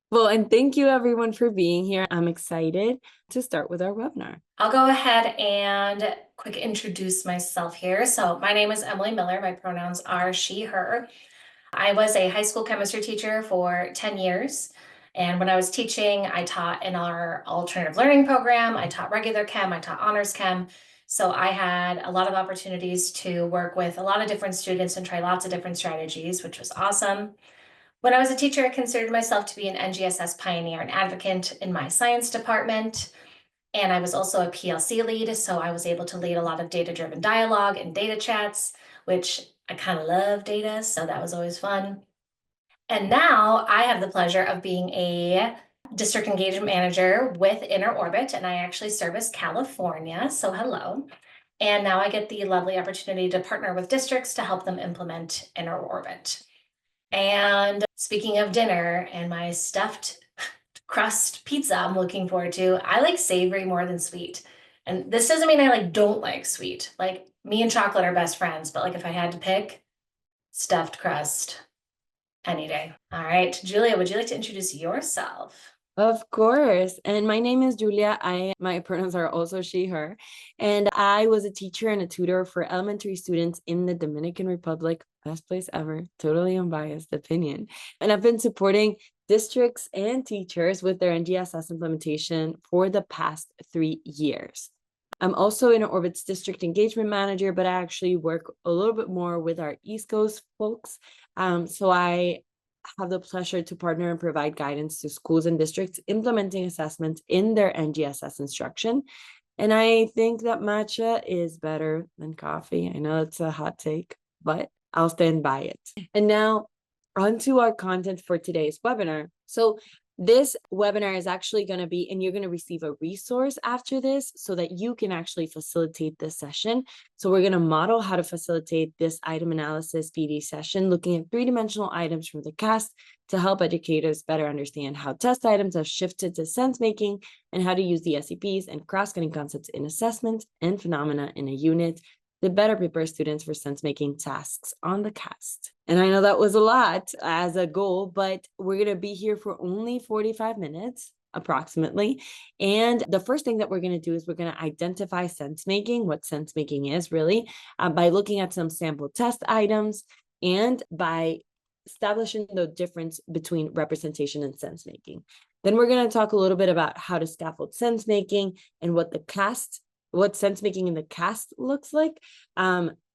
Well, and thank you everyone for being here. I'm excited to start with our webinar. I'll go ahead and quick introduce myself here. So my name is Emily Miller. My pronouns are she, her. I was a high school chemistry teacher for 10 years. And when I was teaching, I taught in our alternative learning program. I taught regular chem, I taught honors chem. So I had a lot of opportunities to work with a lot of different students and try lots of different strategies, which was awesome. When I was a teacher, I considered myself to be an NGSS pioneer and advocate in my science department. And I was also a PLC lead, so I was able to lead a lot of data-driven dialogue and data chats, which I kind of love data, so that was always fun. And now I have the pleasure of being a district engagement manager with InnerOrbit, and I actually service California, so hello. And now I get the lovely opportunity to partner with districts to help them implement InnerOrbit. And speaking of dinner and my stuffed crust pizza I'm looking forward to, I like savory more than sweet. And this doesn't mean I don't like sweet. Like me and chocolate are best friends, but like if I had to pick, stuffed crust any day. All right, Julia, would you like to introduce yourself? Of course. And my name is Julia. My pronouns are also she, her. And I was a teacher and a tutor for elementary students in the Dominican Republic. Best place ever. Totally unbiased opinion. And I've been supporting districts and teachers with their NGSS implementation for the past 3 years. I'm also InnerOrbit's district engagement manager, but I actually work a little bit more with our East Coast folks. So I have the pleasure to partner and provide guidance to schools and districts implementing assessments in their NGSS instruction. And I think that matcha is better than coffee. I know it's a hot take, but I'll stand by it. And now on to our content for today's webinar. So this webinar is actually going to be, and you're going to receive a resource after this so that you can actually facilitate this session. So we're going to model how to facilitate this item analysis PD session, looking at three-dimensional items from the cast to help educators better understand how test items have shifted to sense making and how to use the SEPs and cross-cutting concepts in assessment and phenomena in a unit to better prepare students for sense-making tasks on the cast. And I know that was a lot as a goal, but we're going to be here for only 45 minutes approximately. And the first thing that we're going to do is we're going to identify sense making, what sense making is really, by looking at some sample test items and by establishing the difference between representation and sense making. Then we're going to talk a little bit about how to scaffold sense making and what sense making in the cast looks like,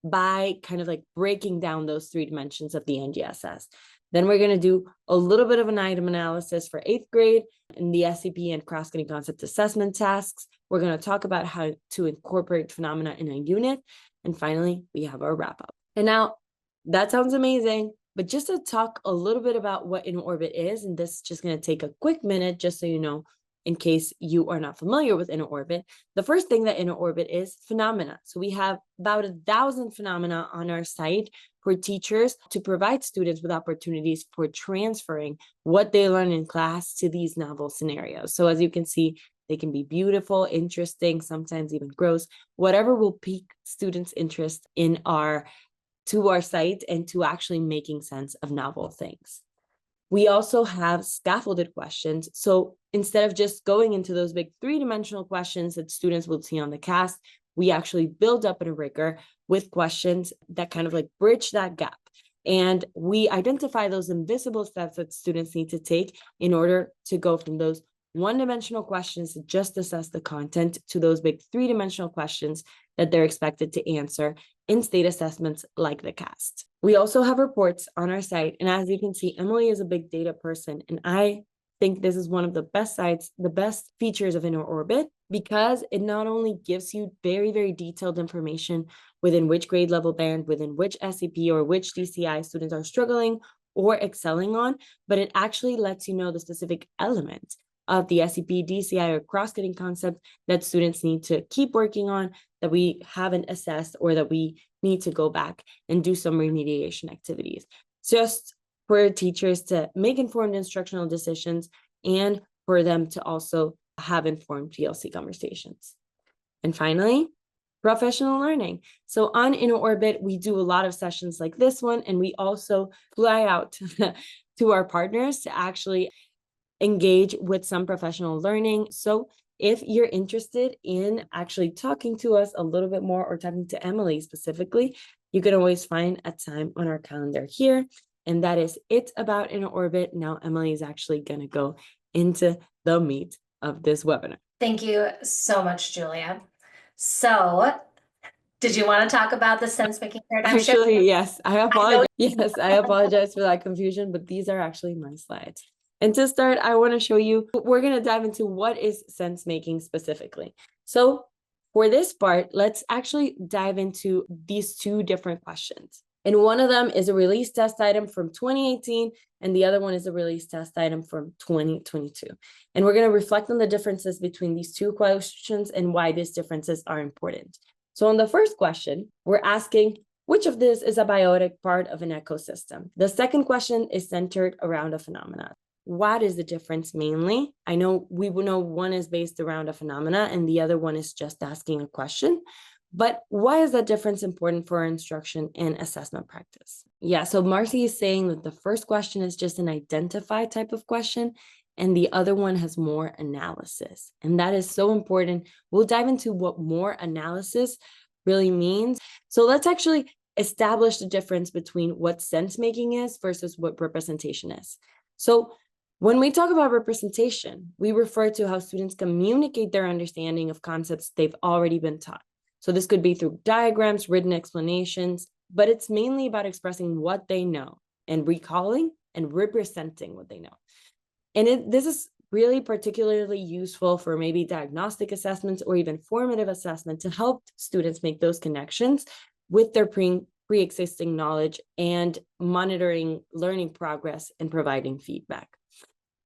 by kind of like breaking down those three dimensions of the NGSS. Then we're going to do a little bit of an item analysis for 8th grade in the SCP and cross-cutting concept assessment tasks. We're going to talk about how to incorporate phenomena in a unit. And finally, we have our wrap up. And now that sounds amazing, but just to talk a little bit about what InnerOrbit is, and this is just going to take a quick minute just so you know, in case you are not familiar with InnerOrbit, the first thing that InnerOrbit is phenomena. So we have about 1,000 phenomena on our site for teachers to provide students with opportunities for transferring what they learn in class to these novel scenarios. So as you can see, they can be beautiful, interesting, sometimes even gross, whatever will pique students' interest to our site and to actually making sense of novel things. We also have scaffolded questions. So instead of just going into those big three-dimensional questions that students will see on the cast, we actually build up a rigor with questions that kind of like bridge that gap. And we identify those invisible steps that students need to take in order to go from those one-dimensional questions to just assess the content to those big three-dimensional questions that they're expected to answer in state assessments like the cast. We also have reports on our site. And as you can see, Emily is a big data person. And I think this is one of the best sites, the best features of InnerOrbit, because it not only gives you very, very detailed information within which grade level band, within which SEP or which DCI students are struggling or excelling on, but it actually lets you know the specific elements of the SEP, DCI, or cross-cutting concept that students need to keep working on, that we haven't assessed, or that we need to go back and do some remediation activities, just for teachers to make informed instructional decisions and for them to also have informed PLC conversations. And finally, professional learning. So on InnerOrbit, we do a lot of sessions like this one, and we also fly out to our partners to actually engage with some professional learning. So if you're interested in actually talking to us a little bit more or talking to Emily specifically, you can always find a time on our calendar here. And that is it about InnerOrbit. Now, Emily is actually going to go into the meat of this webinar. Thank you so much, Julia. So, did you want to talk about the sense-making paradigm shift? Actually, yes, I apologize. Yes, I apologize for that confusion, but these are actually my slides. And to start, I want to show you, we're going to dive into what is sense making specifically. So for this part, let's actually dive into these two different questions. And one of them is a release test item from 2018, and the other one is a release test item from 2022. And we're going to reflect on the differences between these two questions and why these differences are important. So on the first question, we're asking, which of this is a biotic part of an ecosystem? The second question is centered around a phenomenon. What is the difference mainly? I know we know one is based around a phenomena and the other one is just asking a question. But why is that difference important for our instruction and assessment practice? Yeah, so Marcy is saying that the first question is just an identify type of question, and the other one has more analysis. And that is so important. We'll dive into what more analysis really means. So let's actually establish the difference between what sense making is versus what representation is. So when we talk about representation, we refer to how students communicate their understanding of concepts they've already been taught. So this could be through diagrams, written explanations, but it's mainly about expressing what they know and recalling and representing what they know. And this is really particularly useful for maybe diagnostic assessments or even formative assessment to help students make those connections with their pre-existing knowledge and monitoring learning progress and providing feedback.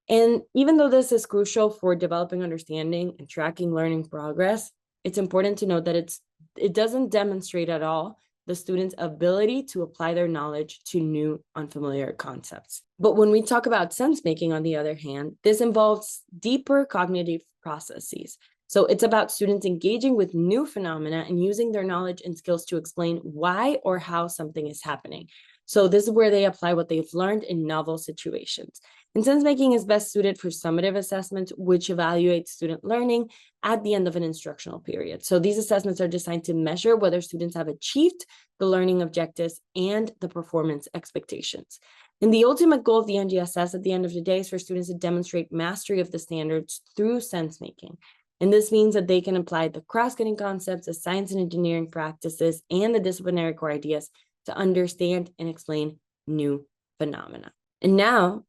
And even though this is crucial for developing understanding and tracking learning progress, it's important to note that it doesn't demonstrate at all the student's ability to apply their knowledge to new unfamiliar concepts. But when we talk about sense making, on the other hand, this involves deeper cognitive processes. So it's about students engaging with new phenomena and using their knowledge and skills to explain why or how something is happening. So this is where they apply what they've learned in novel situations. And sense making is best suited for summative assessments, which evaluate student learning at the end of an instructional period. So these assessments are designed to measure whether students have achieved the learning objectives and the performance expectations. And the ultimate goal of the NGSS at the end of the day is for students to demonstrate mastery of the standards through sense making. And this means that they can apply the cross-cutting concepts of science and engineering practices and the disciplinary core ideas to understand and explain new phenomena. And now,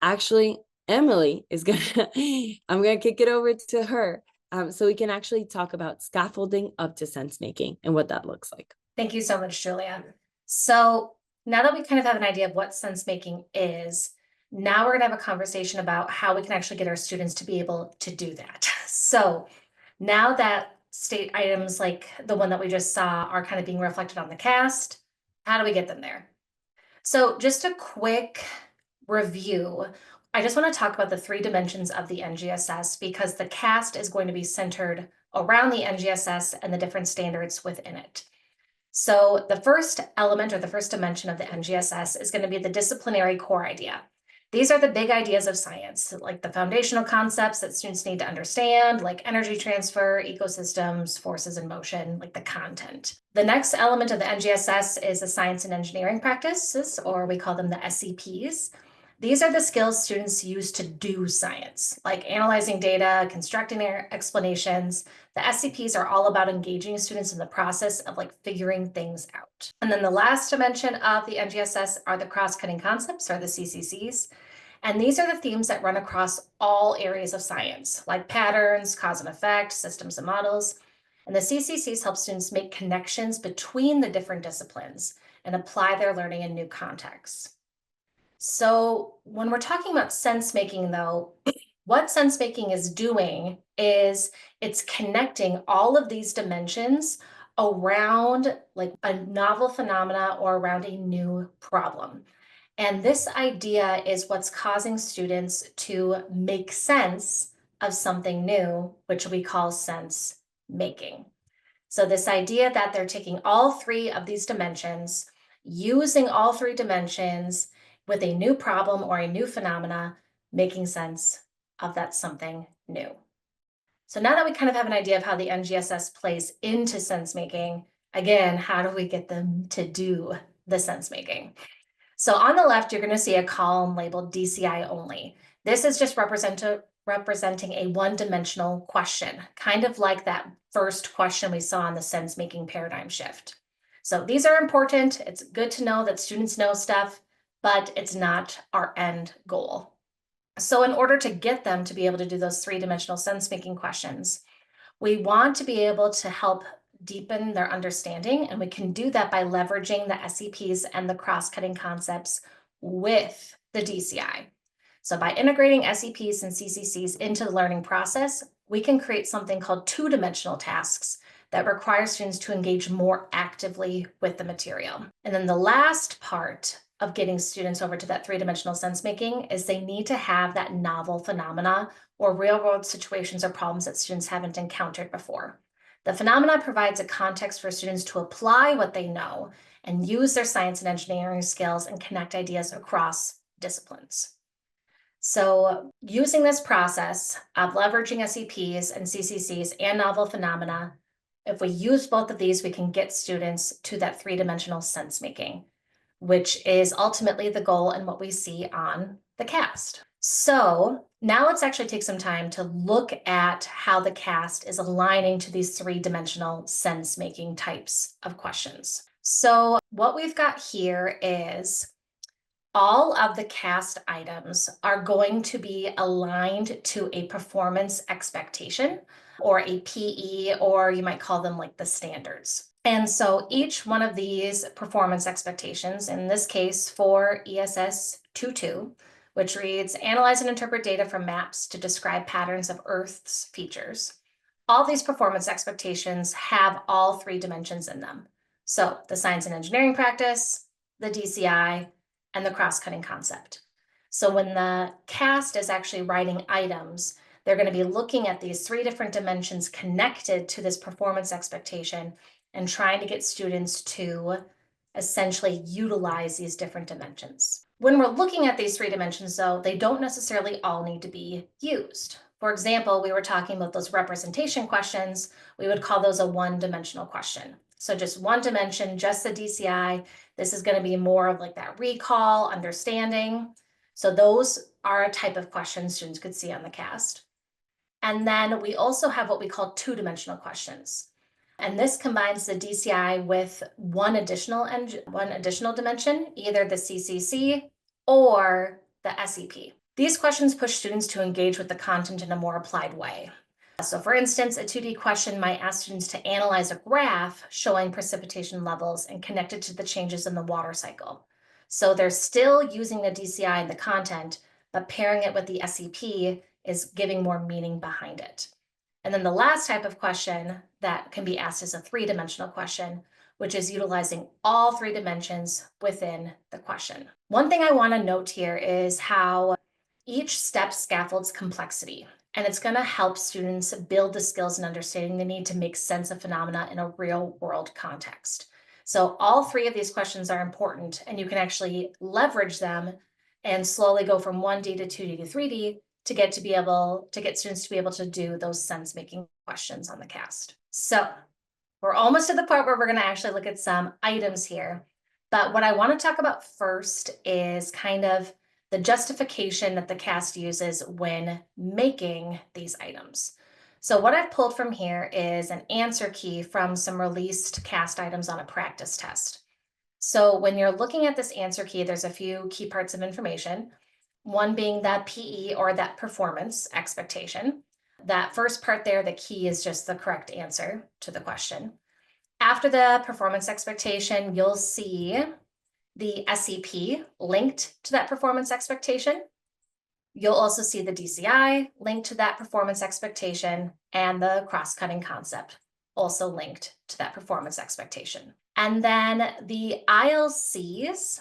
actually, Emily is I'm gonna kick it over to her so we can actually talk about scaffolding up to sense making and what that looks like. Thank you so much, Julia. So now that we kind of have an idea of what sense making is, now we're gonna have a conversation about how we can actually get our students to be able to do that. So now that state items like the one that we just saw are kind of being reflected on the cast, how do we get them there? So just a quick review. I just want to talk about the 3 dimensions of the NGSS because the cast is going to be centered around the NGSS and the different standards within it. So the first element or the first dimension of the NGSS is going to be the disciplinary core idea. These are the big ideas of science, like the foundational concepts that students need to understand, like energy transfer, ecosystems, forces in motion, like the content. The next element of the NGSS is the science and engineering practices, or we call them the SEPs. These are the skills students use to do science, like analyzing data, constructing explanations. The SCPs are all about engaging students in the process of like figuring things out. And then the last dimension of the NGSS are the cross-cutting concepts, or the CCCs. And these are the themes that run across all areas of science, like patterns, cause and effect, systems and models. And the CCCs help students make connections between the different disciplines and apply their learning in new contexts. So when we're talking about sense making, though, what sense making is doing is it's connecting all of these dimensions around like a novel phenomena or around a new problem. And this idea is what's causing students to make sense of something new, which we call sense making. So this idea that they're taking all 3 of these dimensions, using all 3 dimensions with a new problem or a new phenomena making sense of that something new. So now that we kind of have an idea of how the NGSS plays into sense making, again, how do we get them to do the sense making? So on the left, you're going to see a column labeled DCI only. This is just representing a one-dimensional question, kind of like that first question we saw in the sense-making paradigm shift. So these are important. It's good to know that students know stuff, but it's not our end goal. So in order to get them to be able to do those three-dimensional sense-making questions, we want to be able to help deepen their understanding, and we can do that by leveraging the SEPs and the cross-cutting concepts with the DCI. So by integrating SEPs and CCCs into the learning process, we can create something called two-dimensional tasks that require students to engage more actively with the material. And then the last part of getting students over to that three-dimensional sense making is they need to have that novel phenomena or real-world situations or problems that students haven't encountered before. The phenomena provides a context for students to apply what they know and use their science and engineering skills and connect ideas across disciplines. So using this process of leveraging SEPs and CCCs and novel phenomena, if we use both of these, we can get students to that three-dimensional sense making, which is ultimately the goal and what we see on the cast. So now let's actually take some time to look at how the cast is aligning to these three-dimensional sense-making types of questions. So what we've got here is all of the cast items are going to be aligned to a performance expectation or a PE, or you might call them like the standards. And so each one of these performance expectations, in this case for ESS 2.2, which reads, analyze and interpret data from maps to describe patterns of Earth's features. All these performance expectations have all three dimensions in them. So the science and engineering practice, the DCI, and the cross-cutting concept. So when the cast is actually writing items, they're going to be looking at these three different dimensions connected to this performance expectation and trying to get students to essentially utilize these different dimensions. When we're looking at these three dimensions, though, they don't necessarily all need to be used. For example, we were talking about those representation questions. We would call those a one-dimensional question. So just one dimension, just the DCI. This is going to be more of like that recall, understanding. So those are a type of question students could see on the cast. And then we also have what we call two-dimensional questions. And this combines the DCI with one additional dimension, either the CCC or the SEP. These questions push students to engage with the content in a more applied way. So for instance, a 2D question might ask students to analyze a graph showing precipitation levels and connect it to the changes in the water cycle. So they're still using the DCI and the content, but pairing it with the SEP is giving more meaning behind it. And then the last type of question that can be asked is a three-dimensional question, which is utilizing all three dimensions within the question. One thing I want to note here is how each step scaffolds complexity, and it's going to help students build the skills and understanding they need to make sense of phenomena in a real-world context. So all three of these questions are important, and you can actually leverage them and slowly go from 1D to 2D to 3D to get students to be able to do those sense-making questions on the cast. So we're almost to the part where we're going to actually look at some items here. But what I want to talk about first is kind of the justification that the cast uses when making these items. So what I've pulled from here is an answer key from some released cast items on a practice test. So when you're looking at this answer key, there's a few key parts of information. One being that PE or that performance expectation. That first part there, the key is just the correct answer to the question. After the performance expectation, you'll see the SEP linked to that performance expectation. You'll also see the DCI linked to that performance expectation and the cross-cutting concept also linked to that performance expectation. And then the ILCs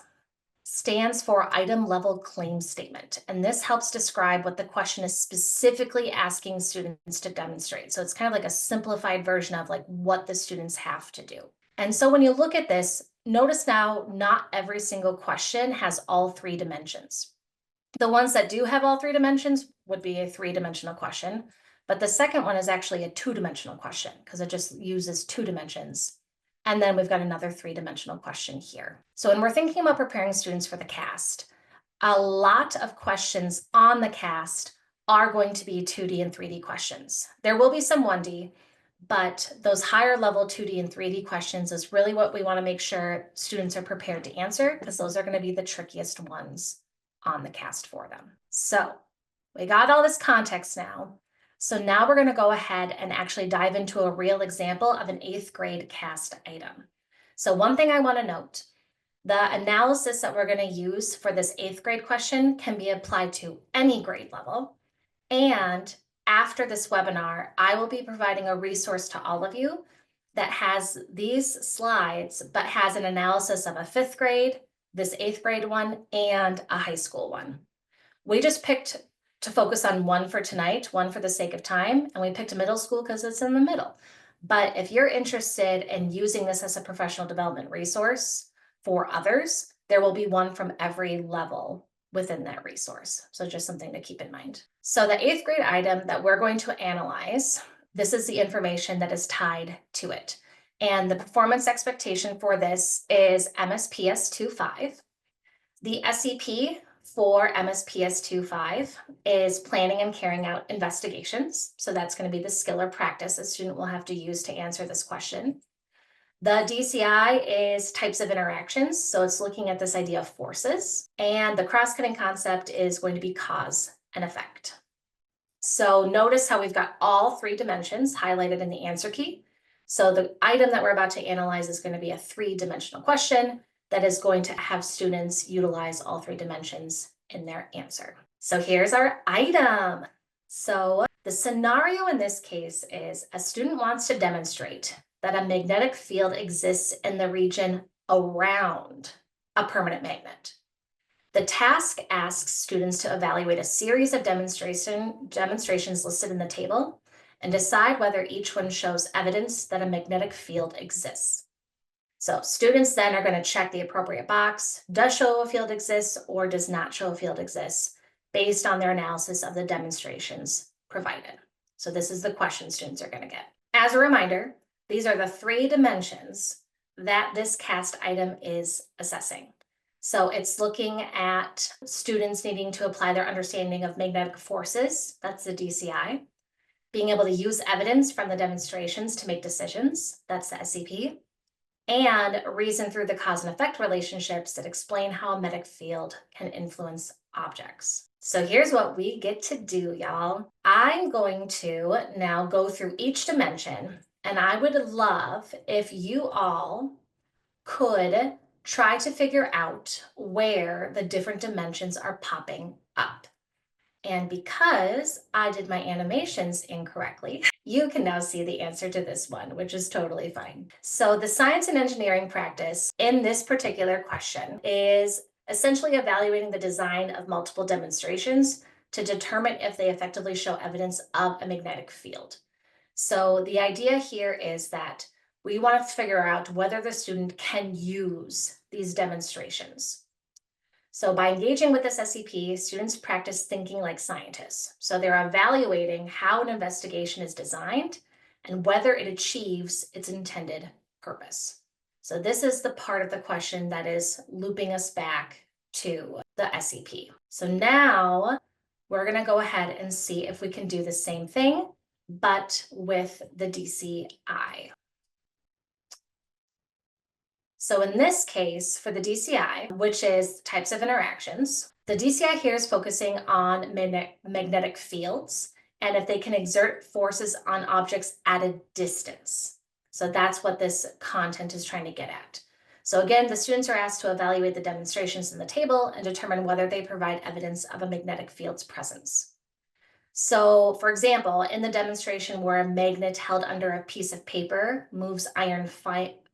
stands for item level claim statement. And this helps describe what the question is specifically asking students to demonstrate. So it's kind of like a simplified version of like what the students have to do. And so when you look at this, notice now not every single question has all three dimensions. The ones that do have all three dimensions would be a three-dimensional question, but the second one is actually a two-dimensional question because it just uses two dimensions. And then we've got another three-dimensional question here. So when we're thinking about preparing students for the cast, a lot of questions on the cast are going to be 2D and 3D questions. There will be some 1D, but those higher level 2D and 3D questions is really what we want to make sure students are prepared to answer, because those are going to be the trickiest ones on the cast for them. So we got all this context now. So now we're going to go ahead and actually dive into a real example of an 8th grade cast item. So one thing I want to note, the analysis that we're going to use for this 8th grade question can be applied to any grade level. And after this webinar, I will be providing a resource to all of you that has these slides, but has an analysis of a 5th grade, this 8th grade one, and a high school one. We just picked to focus on one for tonight, one for the sake of time, and we picked a middle school because it's in the middle. But if you're interested in using this as a professional development resource for others, there will be one from every level within that resource. So just something to keep in mind. So the 8th grade item that we're going to analyze, this is the information that is tied to it. And the performance expectation for this is MSPS 2.5. The SEP for MSPS 2.5 is planning and carrying out investigations. So that's going to be the skill or practice a student will have to use to answer this question. The DCI is types of interactions. So it's looking at this idea of forces. And the cross-cutting concept is going to be cause and effect. So notice how we've got all three dimensions highlighted in the answer key. So the item that we're about to analyze is going to be a three-dimensional question that is going to have students utilize all three dimensions in their answer. So here's our item. So the scenario in this case is a student wants to demonstrate that a magnetic field exists in the region around a permanent magnet. The task asks students to evaluate a series of demonstrations listed in the table and decide whether each one shows evidence that a magnetic field exists. So students then are going to check the appropriate box, does show a field exists or does not show a field exists, based on their analysis of the demonstrations provided. So this is the question students are going to get. As a reminder, these are the three dimensions that this cast item is assessing. So it's looking at students needing to apply their understanding of magnetic forces, that's the DCI, being able to use evidence from the demonstrations to make decisions, that's the SCP, and reason through the cause and effect relationships that explain how a magnetic field can influence objects. So here's what we get to do, y'all. I'm going to now go through each dimension, and I would love if you all could try to figure out where the different dimensions are popping up. And because I did my animations incorrectly, you can now see the answer to this one, which is totally fine. So the science and engineering practice in this particular question is essentially evaluating the design of multiple demonstrations to determine if they effectively show evidence of a magnetic field. So the idea here is that we want to figure out whether the student can use these demonstrations. So by engaging with this SCP, students practice thinking like scientists. So they're evaluating how an investigation is designed and whether it achieves its intended purpose. So this is the part of the question that is looping us back to the SCP. So now we're going to go ahead and see if we can do the same thing, but with the DCI. So in this case, for the DCI, which is types of interactions, the DCI here is focusing on magnetic fields and if they can exert forces on objects at a distance. So that's what this content is trying to get at. So again, the students are asked to evaluate the demonstrations in the table and determine whether they provide evidence of a magnetic field's presence. So for example, in the demonstration where a magnet held under a piece of paper moves iron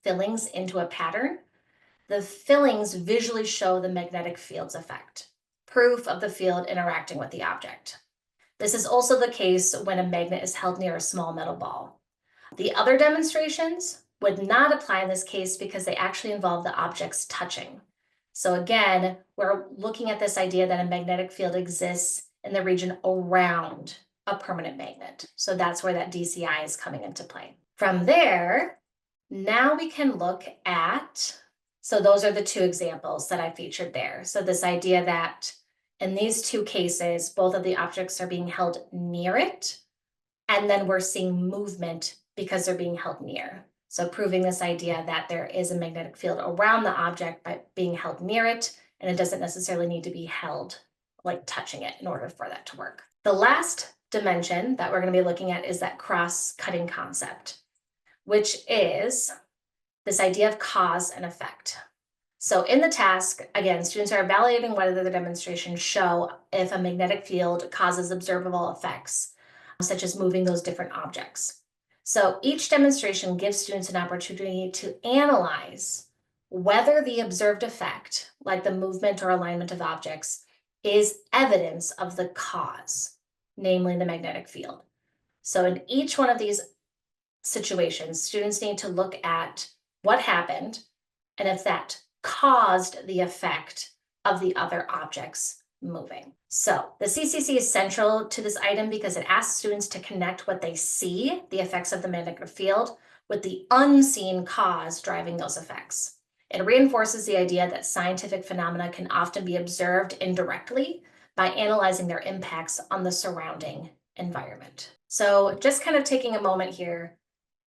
fillings into a pattern, the fillings visually show the magnetic field's effect, proof of the field interacting with the object. This is also the case when a magnet is held near a small metal ball. The other demonstrations would not apply in this case because they actually involve the objects touching. So again, we're looking at this idea that a magnetic field exists in the region around a permanent magnet. So that's where that DCI is coming into play. From there, now we can look at, so those are the two examples that I featured there. So this idea that in these two cases, both of the objects are being held near it, and then we're seeing movement because they're being held near. So proving this idea that there is a magnetic field around the object by being held near it, and it doesn't necessarily need to be held, like touching it, in order for that to work. The last dimension that we're going to be looking at is that cross-cutting concept, which is this idea of cause and effect. So in the task, again, students are evaluating whether the demonstrations show if a magnetic field causes observable effects, such as moving those different objects. So each demonstration gives students an opportunity to analyze whether the observed effect, like the movement or alignment of objects, is evidence of the cause, namely the magnetic field. So in each one of these situations, students need to look at what happened and if that caused the effect of the other objects moving. So the CCC is central to this item because it asks students to connect what they see, the effects of the magnetic field, with the unseen cause driving those effects. It reinforces the idea that scientific phenomena can often be observed indirectly by analyzing their impacts on the surrounding environment. So just kind of taking a moment here,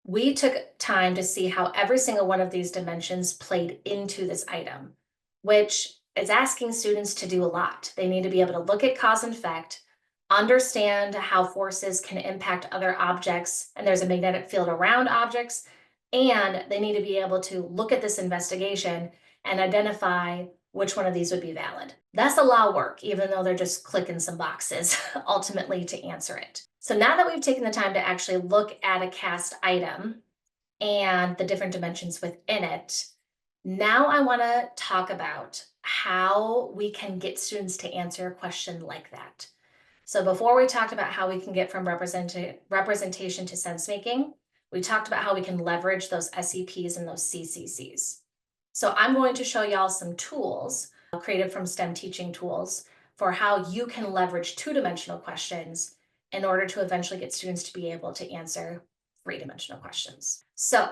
we took time to see how every single one of these dimensions played into this item, which is asking students to do a lot. They need to be able to look at cause and effect, understand how forces can impact other objects, and there's a magnetic field around objects, and they need to be able to look at this investigation and identify which one of these would be valid. That's a lot of work, even though they're just clicking some boxes ultimately to answer it. So now that we've taken the time to actually look at a cast item and the different dimensions within it, now I want to talk about how we can get students to answer a question like that. So before we talked about how we can get from representation to sense making, we talked about how we can leverage those SEPs and those CCCs. So I'm going to show y'all some tools created from STEM teaching tools for how you can leverage two-dimensional questions in order to eventually get students to be able to answer three-dimensional questions. So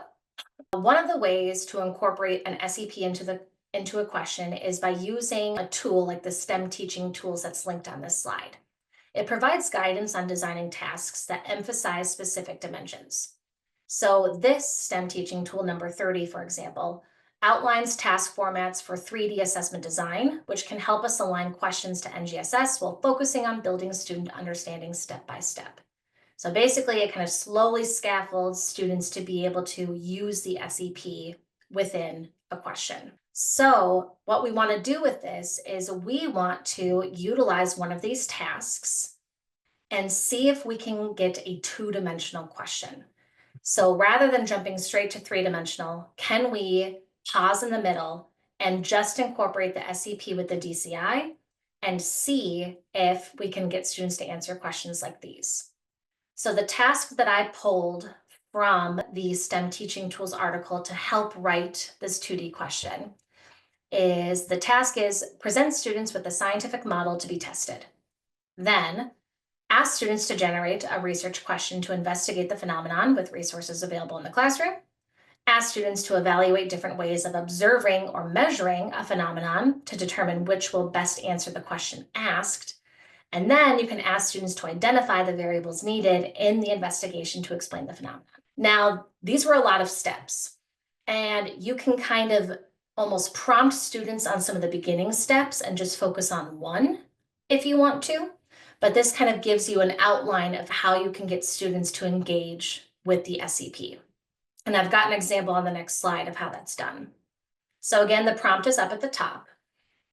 one of the ways to incorporate an SEP into a question is by using a tool like the STEM teaching tools that's linked on this slide. It provides guidance on designing tasks that emphasize specific dimensions. So this STEM teaching tool number 30, for example, outlines task formats for 3D assessment design, which can help us align questions to NGSS while focusing on building student understanding step by step. So basically, it kind of slowly scaffolds students to be able to use the SEP within a question. So what we want to do with this is we want to utilize one of these tasks and see if we can get a two-dimensional question. So rather than jumping straight to three-dimensional, can we pause in the middle and just incorporate the SEP with the DCI and see if we can get students to answer questions like these? So the task that I pulled from the STEM Teaching Tools article to help write this 2D question is the task is present students with a scientific model to be tested. Then ask students to generate a research question to investigate the phenomenon with resources available in the classroom. Ask students to evaluate different ways of observing or measuring a phenomenon to determine which will best answer the question asked. And then you can ask students to identify the variables needed in the investigation to explain the phenomenon. Now, these were a lot of steps, and you can kind of almost prompt students on some of the beginning steps and just focus on one if you want to. But this kind of gives you an outline of how you can get students to engage with the SEP. And I've got an example on the next slide of how that's done. So again, the prompt is up at the top.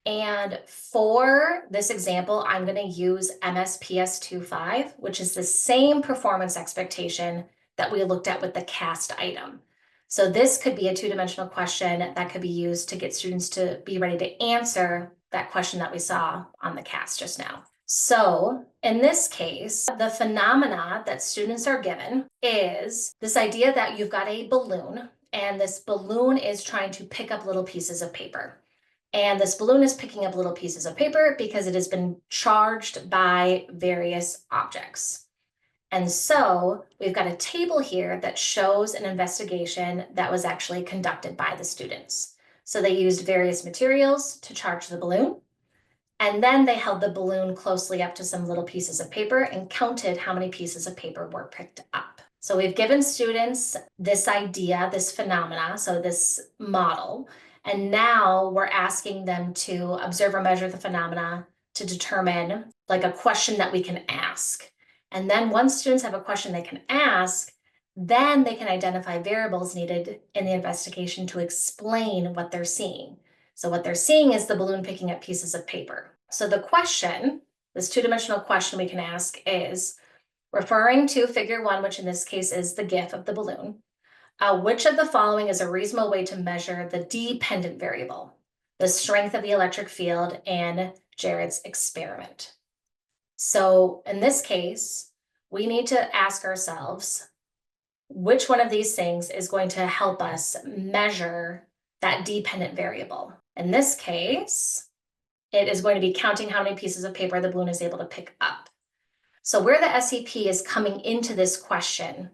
And for this example, I'm going to use MSPS 2.5, which is the same performance expectation that we looked at with the cast item. So this could be a two-dimensional question that could be used to get students to be ready to answer that question that we saw on the cast just now. So in this case, the phenomena that students are given is this idea that you've got a balloon, and this balloon is trying to pick up little pieces of paper. And this balloon is picking up little pieces of paper because it has been charged by various objects. And so we've got a table here that shows an investigation that was actually conducted by the students. So they used various materials to charge the balloon. And then they held the balloon closely up to some little pieces of paper and counted how many pieces of paper were picked up. So we've given students this idea, this phenomena, so this model, and now we're asking them to observe or measure the phenomena to determine like a question that we can ask. And then once students have a question they can ask, then they can identify variables needed in the investigation to explain what they're seeing. So what they're seeing is the balloon picking up pieces of paper. So the question, this two-dimensional question we can ask is, referring to figure 1, which in this case is the GIF of the balloon, which of the following is a reasonable way to measure the dependent variable, the strength of the electric field in Jared's experiment? So in this case, we need to ask ourselves, which one of these things is going to help us measure that dependent variable? In this case, it is going to be counting how many pieces of paper the balloon is able to pick up. So where the SEP is coming into this question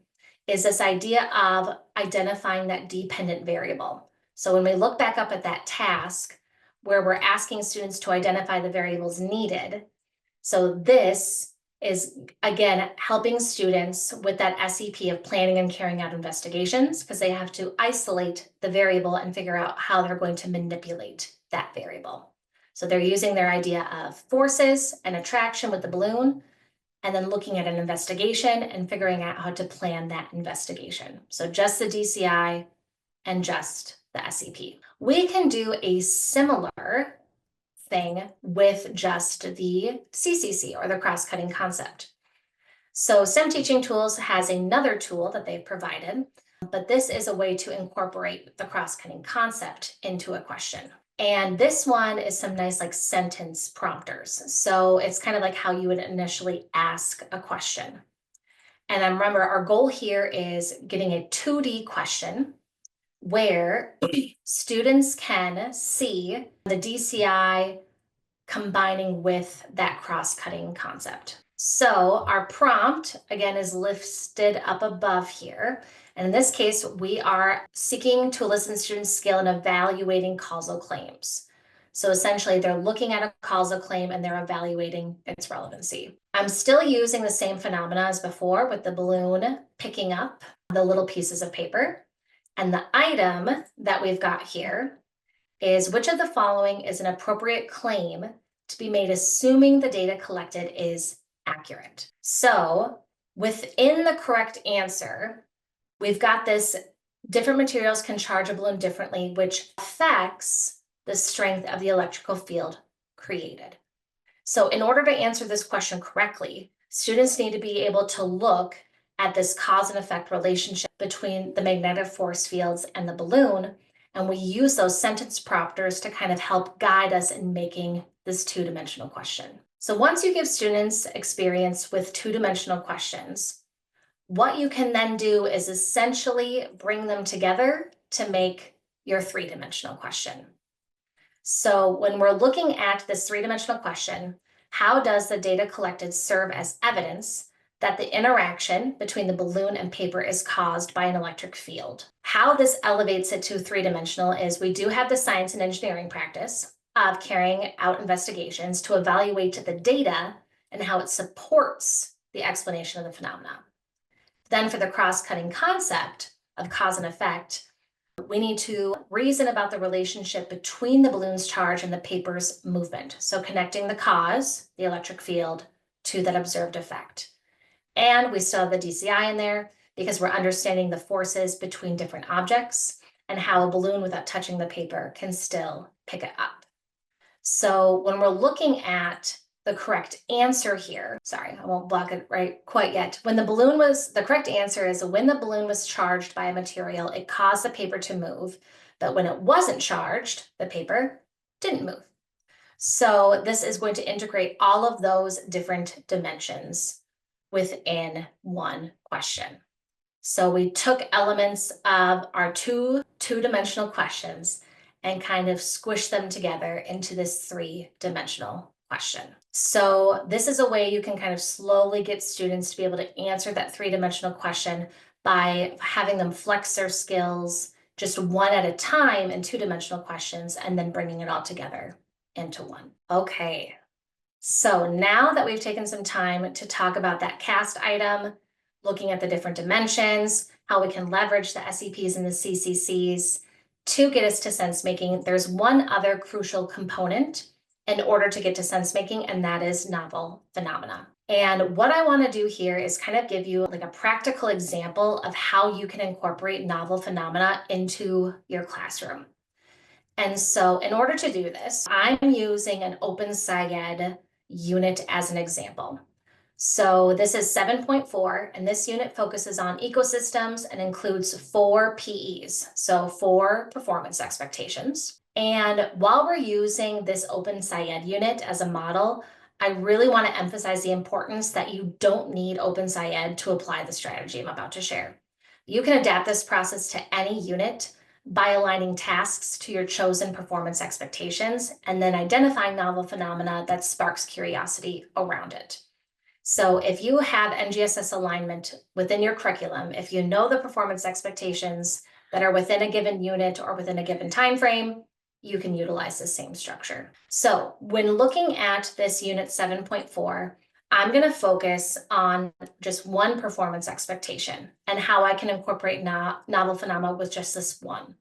is this idea of identifying that dependent variable. So when we look back up at that task where we're asking students to identify the variables needed, so this is, again, helping students with that SEP of planning and carrying out investigations, because they have to isolate the variable and figure out how they're going to manipulate that variable. So they're using their idea of forces and attraction with the balloon, and then looking at an investigation and figuring out how to plan that investigation. So just the DCI and just the SEP. We can do a similar thing with just the CCC, or the cross-cutting concept. So STEM Teaching Tools has another tool that they've provided, but this is a way to incorporate the cross-cutting concept into a question. And this one is some nice like sentence prompters. So it's kind of like how you would initially ask a question. And remember, our goal here is getting a 2D question where students can see the DCI combining with that cross-cutting concept. So our prompt, again, is listed up above here. And in this case, we are seeking to elicit students' skill in evaluating causal claims. So essentially, they're looking at a causal claim and they're evaluating its relevancy. I'm still using the same phenomena as before with the balloon picking up the little pieces of paper. And the item that we've got here is, which of the following is an appropriate claim to be made assuming the data collected is accurate? So within the correct answer, we've got this different materials can charge a balloon differently, which affects the strength of the electrical field created. So in order to answer this question correctly, students need to be able to look at this cause and effect relationship between the magnetic force fields and the balloon. And we use those sentence prompters to kind of help guide us in making this two-dimensional question. So once you give students experience with two-dimensional questions, what you can then do is essentially bring them together to make your three-dimensional question. So when we're looking at this three-dimensional question, how does the data collected serve as evidence that the interaction between the balloon and paper is caused by an electric field? How this elevates it to three-dimensional is we do have the science and engineering practice of carrying out investigations to evaluate the data and how it supports the explanation of the phenomena. Then for the cross-cutting concept of cause and effect, we need to reason about the relationship between the balloon's charge and the paper's movement. So connecting the cause, the electric field, to that observed effect. And we still have the DCI in there because we're understanding the forces between different objects and how a balloon without touching the paper can still pick it up. So when we're looking at the correct answer here, sorry, I won't block it right quite yet. The correct answer is when the balloon was charged by a material, it caused the paper to move, but when it wasn't charged, the paper didn't move. So this is going to integrate all of those different dimensions within one question. So we took elements of our two-dimensional questions and kind of squish them together into this three-dimensional question. So this is a way you can kind of slowly get students to be able to answer that three-dimensional question by having them flex their skills just one at a time in two-dimensional questions and then bringing it all together into one. Okay, so now that we've taken some time to talk about that cast item, looking at the different dimensions, how we can leverage the SEPs and the CCCs to get us to sense making, there's one other crucial component in order to get to sense making, and that is novel phenomena. And what I want to do here is kind of give you like a practical example of how you can incorporate novel phenomena into your classroom. And so in order to do this, I'm using an Open SciEd unit as an example. So this is 7.4, and this unit focuses on ecosystems and includes 4 PEs, so 4 performance expectations. And while we're using this Open SciEd unit as a model, I really want to emphasize the importance that you don't need Open SciEd to apply the strategy I'm about to share. You can adapt this process to any unit by aligning tasks to your chosen performance expectations and then identifying novel phenomena that sparks curiosity around it. So if you have NGSS alignment within your curriculum, if you know the performance expectations that are within a given unit or within a given time frame, you can utilize the same structure. So when looking at this unit 7.4, I'm going to focus on just one performance expectation and how I can incorporate novel phenomena with just this one.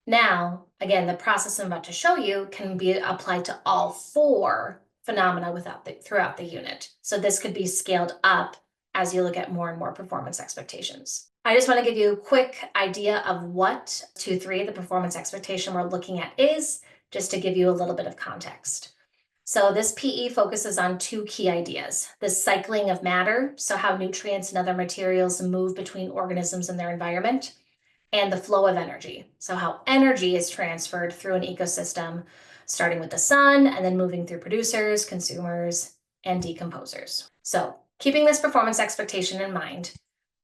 Now, again, the process I'm about to show you can be applied to all 4 phenomena throughout the unit. So this could be scaled up as you look at more and more performance expectations. I just want to give you a quick idea of what 2-3, the performance expectation we're looking at is, just to give you a little bit of context. So this PE focuses on 2 key ideas: the cycling of matter, so how nutrients and other materials move between organisms and their environment, and the flow of energy, so how energy is transferred through an ecosystem, starting with the sun and then moving through producers, consumers, and decomposers. So keeping this performance expectation in mind,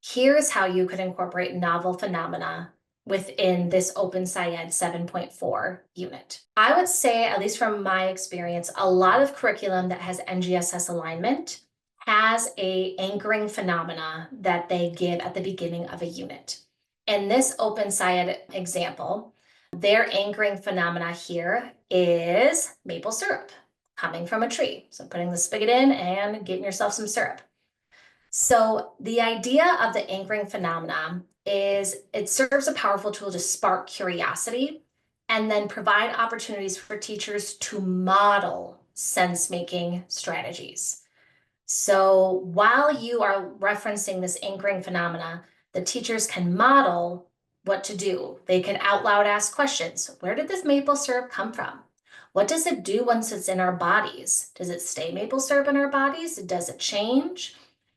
here's how you could incorporate novel phenomena within this Open SciEd 7.4 unit. I would say, at least from my experience, a lot of curriculum that has NGSS alignment has a anchoring phenomena that they give at the beginning of a unit. In this Open SciEd example, their anchoring phenomena here is maple syrup coming from a tree. So putting the spigot in and getting yourself some syrup. So the idea of the anchoring phenomena is it serves a powerful tool to spark curiosity and then provide opportunities for teachers to model sense-making strategies. So while you are referencing this anchoring phenomena, the teachers can model what to do. They can out loud ask questions. Where did this maple syrup come from? What does it do once it's in our bodies? Does it stay maple syrup in our bodies? Does it change?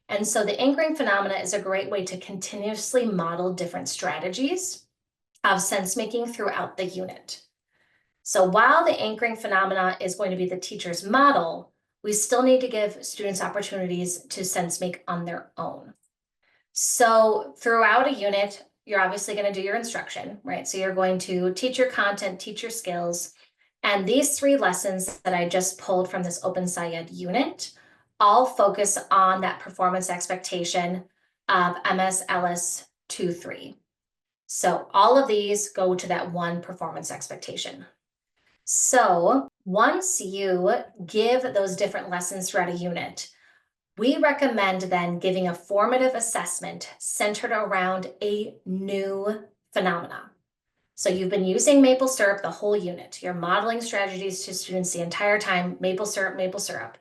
And so the anchoring phenomena is a great way to continuously model different strategies of sense making throughout the unit. So while the anchoring phenomena is going to be the teacher's model, we still need to give students opportunities to sense make on their own. So throughout a unit, you're obviously going to do your instruction, right? So you're going to teach your content, teach your skills. And these 3 lessons that I just pulled from this Open SciEd unit all focus on that performance expectation of MS-LS 2-3. So all of these go to that one performance expectation. So once you give those different lessons throughout a unit, we recommend then giving a formative assessment centered around a new phenomena. So you've been using maple syrup the whole unit. You're modeling strategies to students the entire time, maple syrup, maple syrup.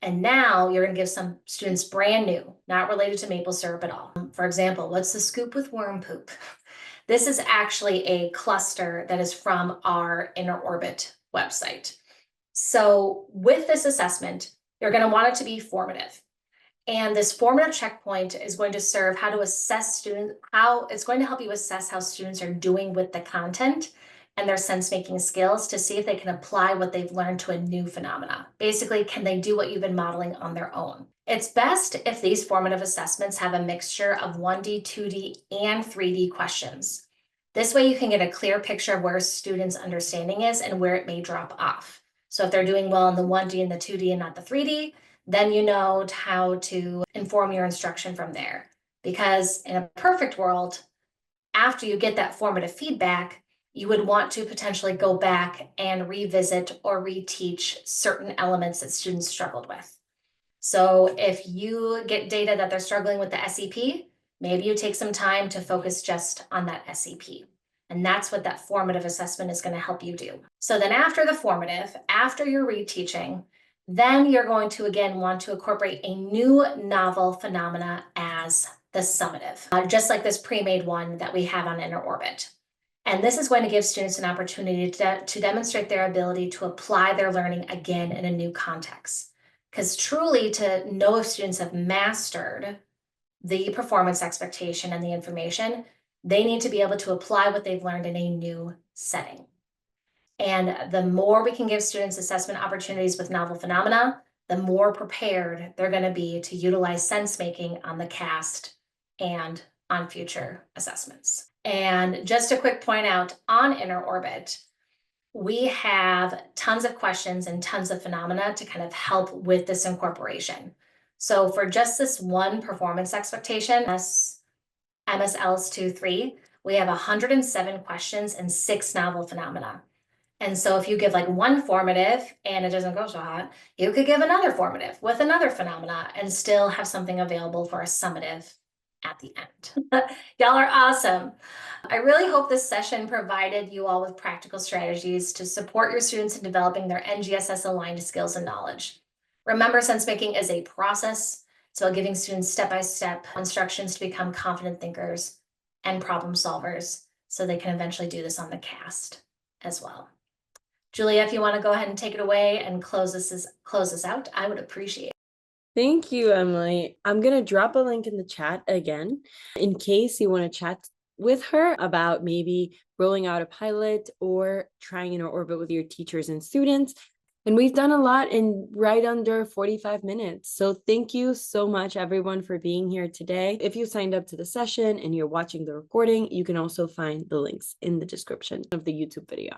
And now you're going to give some students brand new, not related to maple syrup at all. For example, what's the scoop with worm poop? This is actually a cluster that is from our InnerOrbit website. So with this assessment, you're going to want it to be formative. And this formative checkpoint is going to serve how to assess students, it's going to help you assess how students are doing with the content and their sense-making skills to see if they can apply what they've learned to a new phenomena. Basically, can they do what you've been modeling on their own? It's best if these formative assessments have a mixture of 1D, 2D, and 3D questions. This way you can get a clear picture of where a student's understanding is and where it may drop off. So if they're doing well in the 1D and the 2D and not the 3D, then you know how to inform your instruction from there. Because in a perfect world, after you get that formative feedback, you would want to potentially go back and revisit or reteach certain elements that students struggled with. So if you get data that they're struggling with the SEP, maybe you take some time to focus just on that SEP. And that's what that formative assessment is going to help you do. So then after the formative, after your reteaching, then you're going to again want to incorporate a new novel phenomena as the summative, just like this pre-made one that we have on InnerOrbit. And this is going to give students an opportunity to demonstrate their ability to apply their learning again in a new context. Because truly, to know if students have mastered the performance expectation and the information, they need to be able to apply what they've learned in a new setting. And the more we can give students assessment opportunities with novel phenomena, the more prepared they're going to be to utilize sense making on the cast and on future assessments. And just a quick point out on InnerOrbit, we have tons of questions and tons of phenomena to kind of help with this incorporation. So for just this one performance expectation, MSLs 2-3, we have 107 questions and 6 novel phenomena. And so if you give like one formative and it doesn't go so hot, you could give another formative with another phenomena and still have something available for a summative at the end. Y'all are awesome. I really hope this session provided you all with practical strategies to support your students in developing their NGSS aligned skills and knowledge. Remember, sense making is a process. It's about giving students step-by-step instructions to become confident thinkers and problem solvers so they can eventually do this on the cast as well. Julia, if you want to go ahead and take it away and close this out, I would appreciate it. Thank you, Emily. I'm going to drop a link in the chat again in case you want to chat with her about maybe rolling out a pilot or trying InnerOrbit with your teachers and students. And we've done a lot in right under 45 minutes. So thank you so much, everyone, for being here today. If you signed up to the session and you're watching the recording, you can also find the links in the description of the YouTube video.